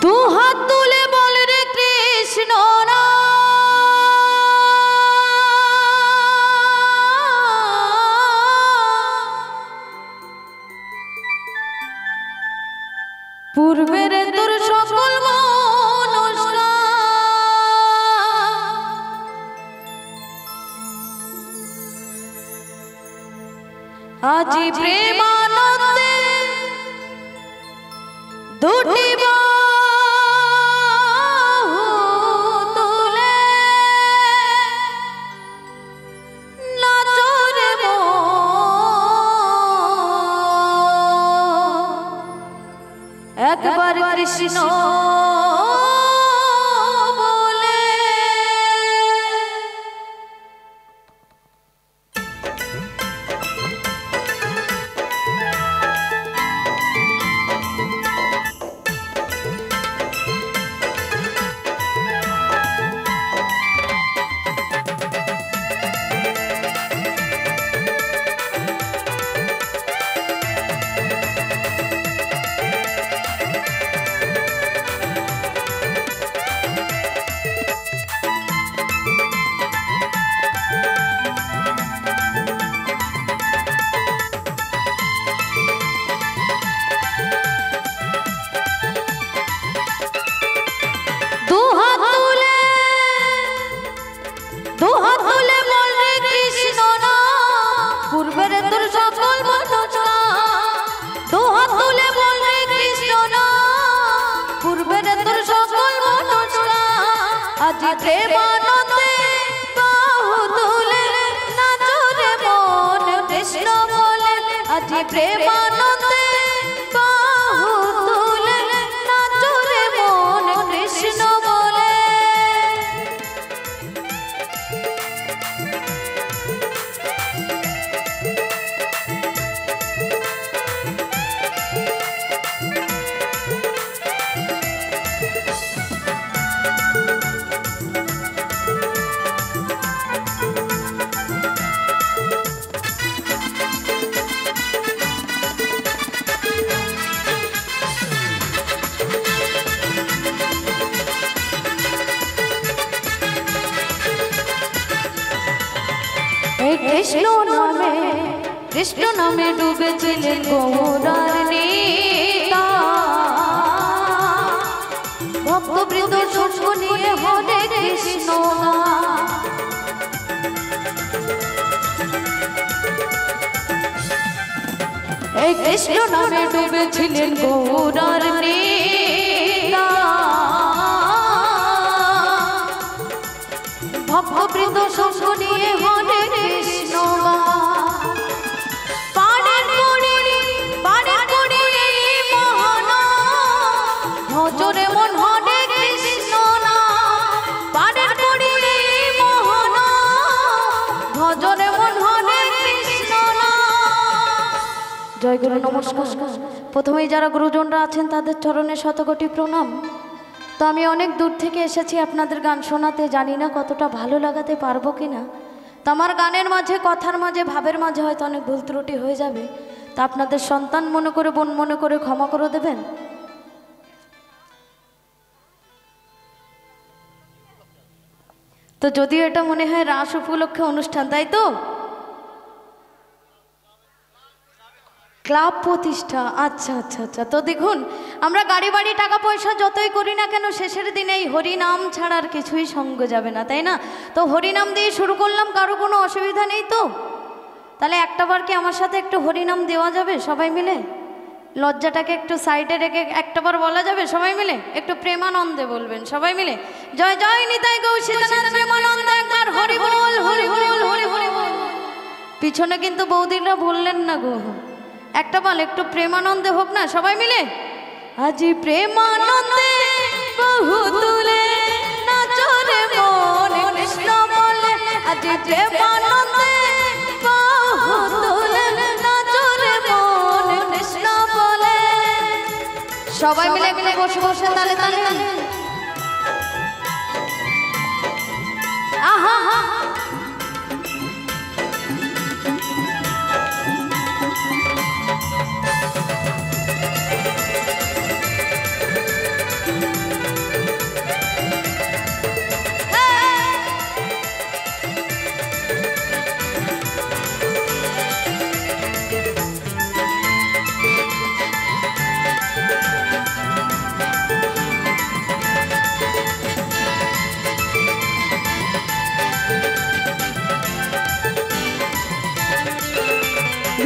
দু হাত তুলে বল রে কৃষ্ণ না পূর্বের তোর সকল মনস্কার আজি প্রেমানন্দে দুটি বাহু তুলে নাচো রে মন একবার কৃষ্ণ বলে আজি প্রেমানন্দে বাহু তুলে নাচো রে মন কৃষ্ণ বলে আজি প্রেমানন্দে বাহু তুলে নাচো রে মন কৃষ্ণ বলে কৃষ্ণ নামে ডুবেছিলেন গৌরার নেতা ভক্তবৃন্দ সঙ্গ নিয়ে হরে কৃষ্ণ এই কৃষ্ণ নামে ডুবেছিলেন গৌরার নেতা ভক্তবৃন্দ সঙ্গ নিয়ে হরে কৃষ্ণ জয় গুরু নমস্কার। প্রথমেই যারা গুরুজনরা আছেন তাদের চরণে শতকোটি প্রণাম। তো আমি অনেক দূর থেকে এসেছি আপনাদের গান শোনাতে, জানি না কতটা ভালো লাগাতে পারবো কিনা। তো আমার গানের মাঝে, কথার মাঝে, ভাবের মাঝে হয়তো অনেক ভুল ত্রুটি হয়ে যাবে, তা আপনাদের সন্তান মনে করে, বোন মনে করে ক্ষমা করে দেবেন। তো যদিও এটা মনে হয় রাস উপলক্ষে অনুষ্ঠান, তাই তো ক্লাব প্রতিষ্ঠা, আচ্ছা আচ্ছা আচ্ছা। তো দেখুন, আমরা গাড়ি বাড়ি টাকা পয়সা যতই করি না কেন, শেষের দিনে এই হরিনাম ছাড়া আর কিছুই সঙ্গ যাবে না, তাই না? তো হরিনাম দিয়ে শুরু করলাম, কারো কোনো অসুবিধা নেই তো? তাহলে একটাবার কি আমার সাথে একটু হরিনাম দেওয়া যাবে সবাই মিলে? লজ্জাটাকে একটু সাইডে রেখে একটাবার বলা যাবে সবাই মিলে? একটু প্রেমানন্দে বলবেন সবাই মিলে, জয় জয় নিতাই গৌর সীতানাথ প্রেমানন্দ, একবার হরি বল হরি বল হরি হরি বল। পিছনে কিন্তু বৌদিরা বললেন না গো, একটা বল একটু প্রেমানন্দে হোক না সবাই মিলে। আজি প্রেমানন্দে বাহু তুলে নাচো রে মন কৃষ্ণ বলে আজি প্রেমানন্দে বাহু তুলে নাচো রে মন কৃষ্ণ বলে। সবাই মিলে একটু বসে বসে তালে তালে আহা হা।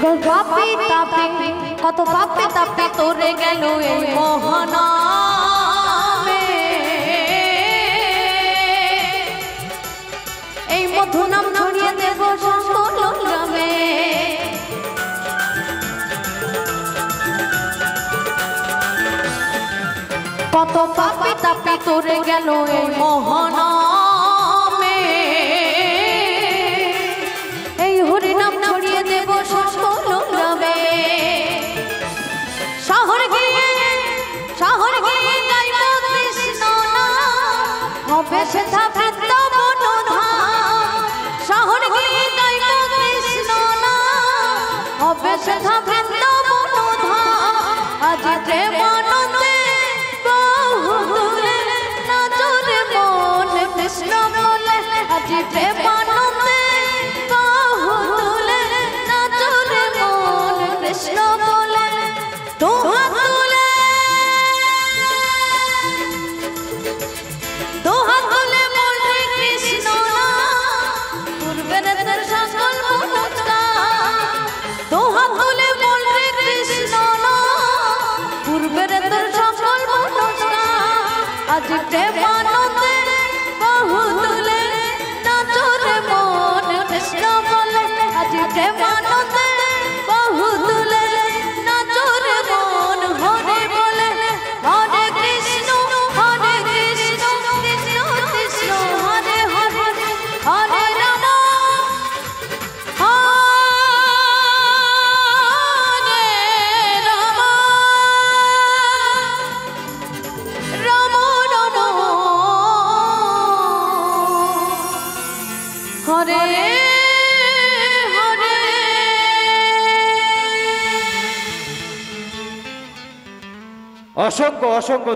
পাপি তাপি কত পাপি তাপি তোরে গেল এই মহানামে, এই মধু নাম ছড়িয়ে দেব সকল গ্রামে। কত পাপি তাপি তোরে গেল এই মহানামে, এই হরি নাম ছড়িয়ে দেব সকল গ্রামে। শহর গিয়ে গাইব কৃষ্ণ নাম, হবে সেথা বৃন্দাবন ধাম। শহর গিয়ে গাইব কৃষ্ণ নাম, হবে সেথা বৃন্দাবন ধাম। আজ প্রেমানন্দে বহু দূরে নাচরে মন কৃষ্ণ বলে, আজ প্রেমানন্দে বহু দূরে নাচরে মন কৃষ্ণ বলে। দুহাত তুলে বলবে কৃষ্ণ নাম, পূর্বের তোর সকল মনস্কার। দুহাত তুলে বলবে কৃষ্ণ নাম, পূর্বের তোর সকল মনস্কার। আজ প্রেমানন্দে বহু দূরে নাচরে মন কৃষ্ণ বলে, আজ প্রেমানন্দে বহু দূরে নাচরে মন। হরে বলে হরে কৃষ্ণ কৃষ্ণ কৃষ্ণ হরে হরে, হরে রাম হরে রাম, রাম রাম হরে হরে। অসংখ্য অসংখ্য